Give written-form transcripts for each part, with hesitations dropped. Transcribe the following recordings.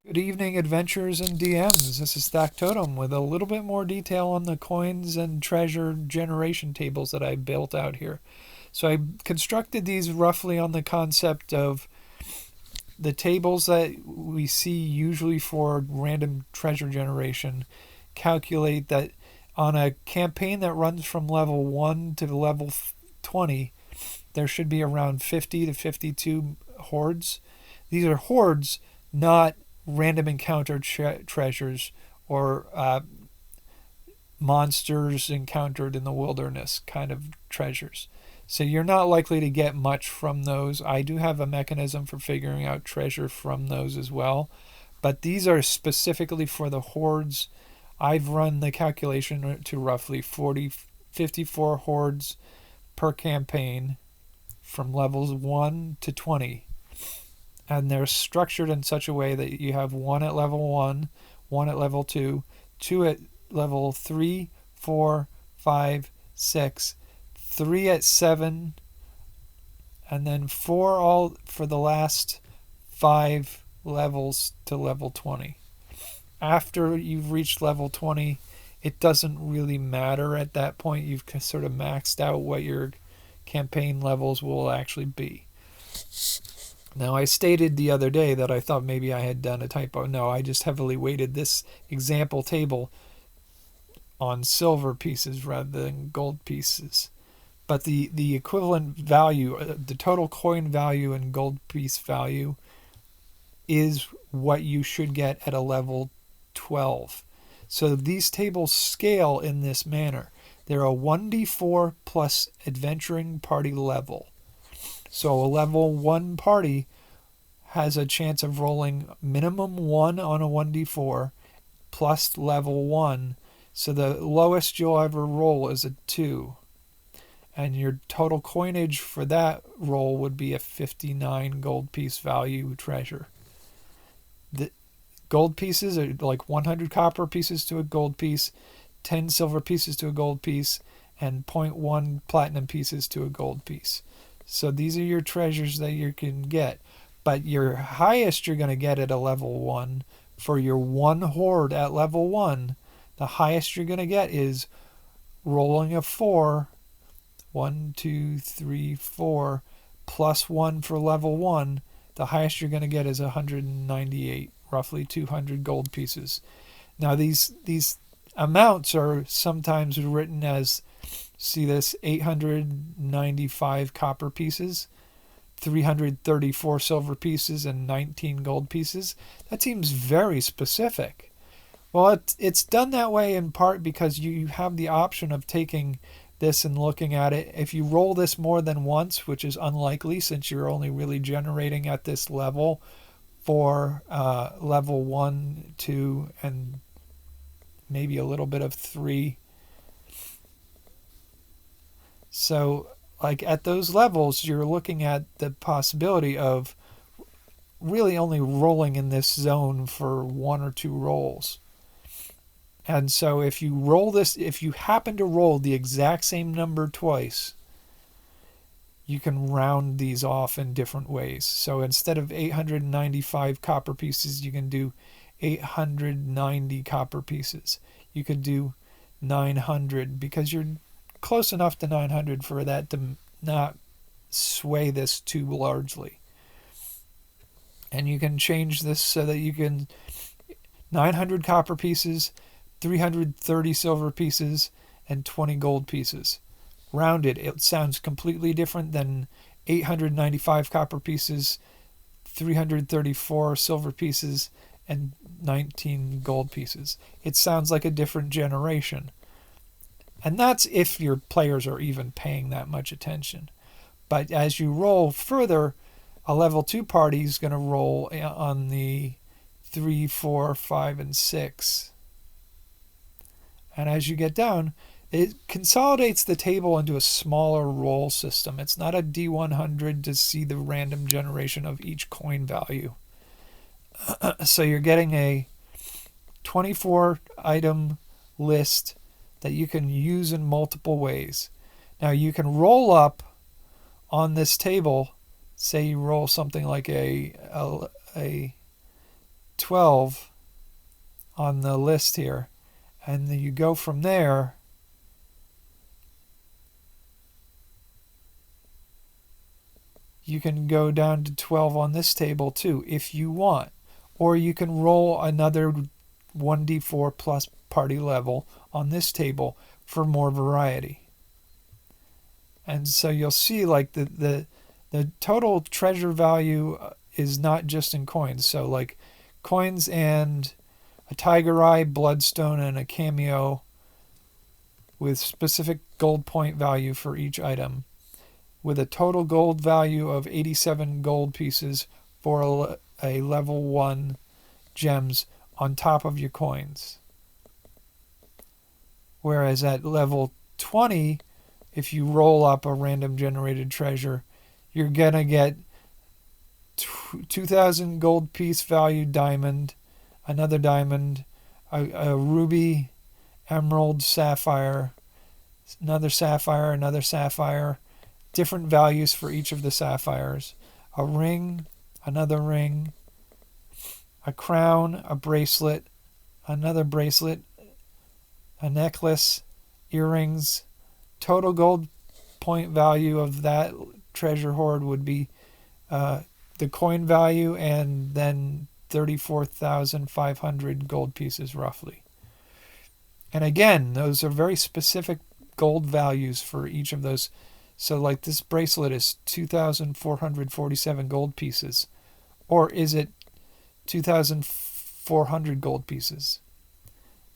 Good evening, adventurers and DMs. This is Stack Totem with a little bit more detail on the coins and treasure generation tables that I built out here. So I constructed these roughly on the concept of the tables that we see usually for random treasure generation. Calculate that on a campaign that runs from level 1 to level 20, there should be around 50 to 52 hoards. These are hoards, not random encounter treasures or monsters encountered in the wilderness kind of treasures. So you're not likely to get much from those. I do have a mechanism for figuring out treasure from those as well, but these are specifically for the hoards. I've run the calculation to roughly 54 hoards per campaign from levels 1 to 20, and they're structured in such a way that you have one at level 1, one at level 2, two at level 3, 4, 5, 6, 3 at 7, and then 4 all for the last 5 levels to level 20. After you've reached level 20, it doesn't really matter at that point. You've sort of maxed out what your campaign levels will actually be. Now, I stated the other day that I thought maybe I had done a typo. No, I just heavily weighted this example table on silver pieces rather than gold pieces. But the equivalent value, the total coin value and gold piece value, is what you should get at a level 12. So these tables scale in this manner. They're a 1d4 plus adventuring party level. So a level 1 party has a chance of rolling minimum 1 on a 1d4 plus level 1. So the lowest you'll ever roll is a 2. And your total coinage for that roll would be a 59 gold piece value treasure. The gold pieces are like 100 copper pieces to a gold piece, 10 silver pieces to a gold piece, and zero point 0.1 platinum pieces to a gold piece. So these are your treasures that you can get. But your highest you're going to get at a level 1 for your one hoard at level 1, the highest you're going to get is rolling a 4, 1, 2, 3, 4, plus 1 for level 1. The highest you're going to get is 198, roughly 200 gold pieces. Now these amounts are sometimes written as, see this, 895 copper pieces, 334 silver pieces, and 19 gold pieces. That seems very specific. Well, it's done that way in part because you have the option of taking this and looking at it. If you roll this more than once, which is unlikely since you're only really generating at this level for level 1, 2, and maybe a little bit of 3. So, like at those levels, you're looking at the possibility of really only rolling in this zone for 1 or 2 rolls. And so if you roll this, if you happen to roll the exact same number twice, you can round these off in different ways. So instead of 895 copper pieces, you can do 890 copper pieces. You could do 900 because you're close enough to 900 for that to not sway this too largely. And you can change this so that you can 900 copper pieces, 330 silver pieces, and 20 gold pieces. Rounded, it sounds completely different than 895 copper pieces, 334 silver pieces, and 19 gold pieces. It sounds like a different generation. And that's if your players are even paying that much attention. But as you roll further, a level 2 party is going to roll on the 3, 4, 5, and 6. And as you get down, it consolidates the table into a smaller roll system. It's not a D100 to see the random generation of each coin value. So you're getting a 24 item list that you can use in multiple ways. Now you can roll up on this table, say you roll something like a 12 on the list here, and then you go from there. You can go down to 12 on this table too if you want, or you can roll another 1d4 plus party level on this table for more variety. And so you'll see like the total treasure value is not just in coins. So like coins and a tiger eye, bloodstone, and a cameo with specific gold point value for each item, with a total gold value of 87 gold pieces for a level 1 gems on top of your coins. Whereas at level 20, if you roll up a random generated treasure, you're going to get 2,000 gold piece value diamond, another diamond, a ruby, emerald, sapphire, another sapphire, different values for each of the sapphires, a ring, another ring, a crown, a bracelet, another bracelet, a necklace, earrings. Total gold point value of that treasure hoard would be the coin value and then 34,500 gold pieces roughly. And again, those are very specific gold values for each of those. So like this bracelet is 2,447 gold pieces. Or is it 2,400 gold pieces?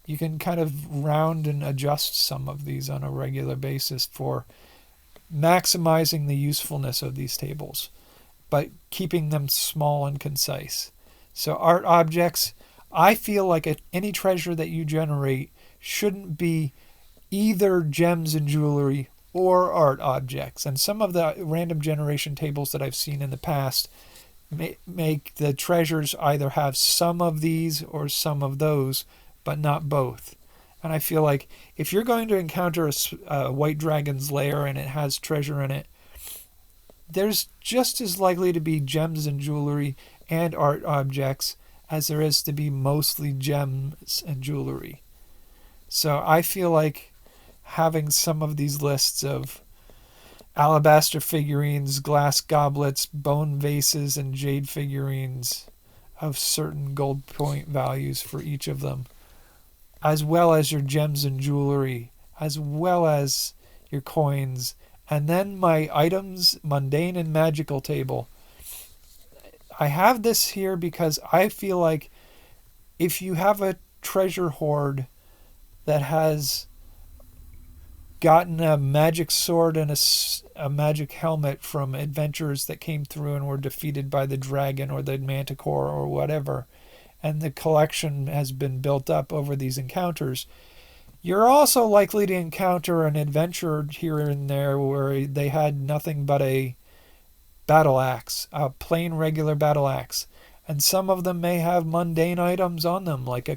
You can kind of round and adjust some of these on a regular basis for maximizing the usefulness of these tables, but keeping them small and concise. So art objects, I feel like any treasure that you generate shouldn't be either gems and jewelry or art objects. And some of the random generation tables that I've seen in the past make the treasures either have some of these or some of those, but not both. And I feel like if you're going to encounter a white dragon's lair and it has treasure in it, there's just as likely to be gems and jewelry and art objects as there is to be mostly gems and jewelry. So I feel like having some of these lists of alabaster figurines, glass goblets, bone vases, and jade figurines of certain gold point values for each of them, as well as your gems and jewelry, as well as your coins, and then my items, mundane and magical table. I have this here because I feel like if you have a treasure hoard that has gotten a magic sword and a magic helmet from adventurers that came through and were defeated by the dragon or the manticore or whatever, and the collection has been built up over these encounters, you're also likely to encounter an adventure here and there where they had nothing but a battle axe, a plain regular battle axe. And some of them may have mundane items on them, like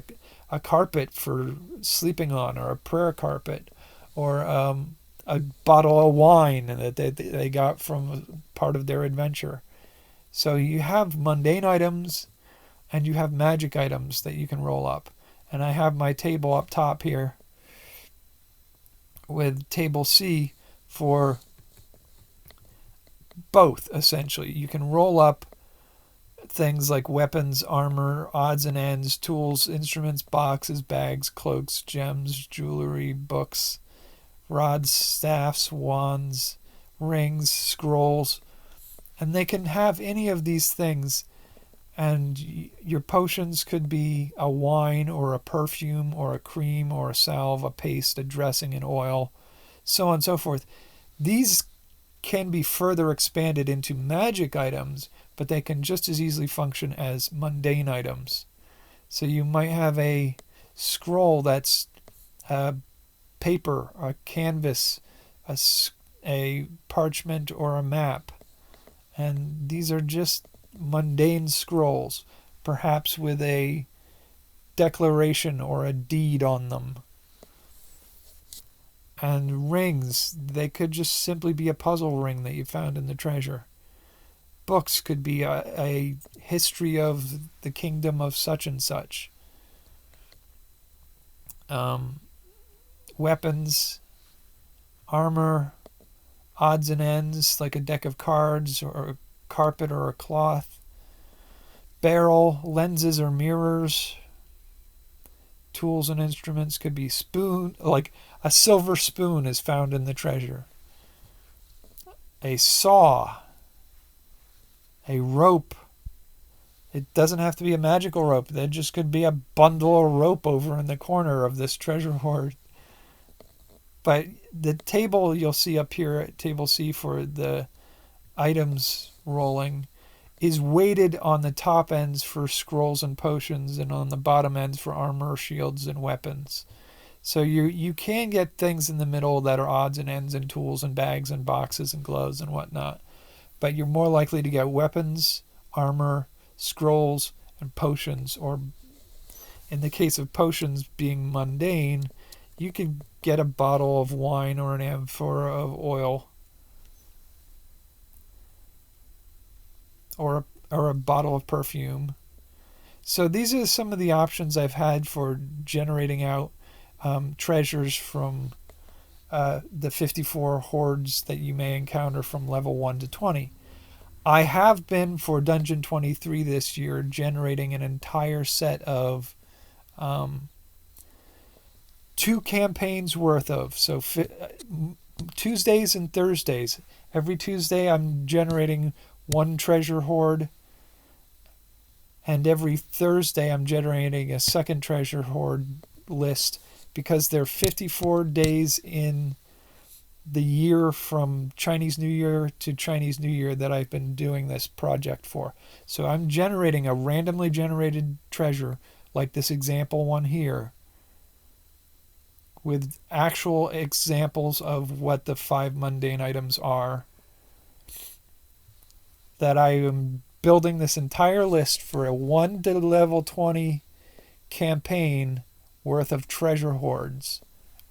a carpet for sleeping on, or a prayer carpet, or a bottle of wine that they got from part of their adventure. So you have mundane items and you have magic items that you can roll up. And I have my table up top here with table C for both, essentially. You can roll up things like weapons, armor, odds and ends, tools, instruments, boxes, bags, cloaks, gems, jewelry, books, rods, staffs, wands, rings, scrolls, and they can have any of these things. And your potions could be a wine or a perfume or a cream or a salve, a paste, a dressing, an oil, so on and so forth. These can be further expanded into magic items, but they can just as easily function as mundane items. So you might have a scroll that's paper, a canvas, a parchment, or a map. And these are just mundane scrolls, perhaps with a declaration or a deed on them. And rings, they could just simply be a puzzle ring that you found in the treasure. books could be a history of the kingdom of such and such. Weapons, armor, odds and ends like a deck of cards or a carpet or a cloth. Barrel, lenses or mirrors. Tools and instruments could be spoon, like a silver spoon is found in the treasure. A saw, a rope. It doesn't have to be a magical rope. There just could be a bundle of rope over in the corner of this treasure hoard. But the table you'll see up here at table C for the items rolling is weighted on the top ends for scrolls and potions and on the bottom ends for armor, shields, and weapons. So you can get things in the middle that are odds and ends and tools and bags and boxes and gloves and whatnot. But you're more likely to get weapons, armor, scrolls, and potions. Or in the case of potions being mundane, you could get a bottle of wine or an amphora of oil. Or a bottle of perfume. So these are some of the options I've had for generating out treasures from the 54 hoards that you may encounter from level 1 to 20. I have been, for Dungeon 23 this year, generating an entire set of 2 campaigns worth of. So Tuesdays and Thursdays. Every Tuesday I'm generating 1 treasure hoard, and every Thursday I'm generating a second treasure hoard list, because there are 54 days in the year from Chinese New Year to Chinese New Year that I've been doing this project for. So I'm generating a randomly generated treasure, like this example one here, with actual examples of what the 5 mundane items are, that I am building this entire list for a 1 to level 20 campaign worth of treasure hoards,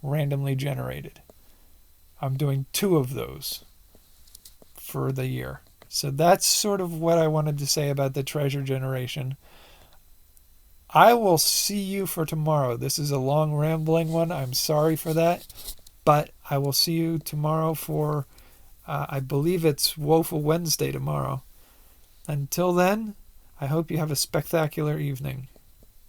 randomly generated. I'm doing 2 of those for the year. So that's sort of what I wanted to say about the treasure generation. I will see you for tomorrow. This is a long rambling one. I'm sorry for that. But I will see you tomorrow for, I believe it's Woeful Wednesday tomorrow. Until then, I hope you have a spectacular evening.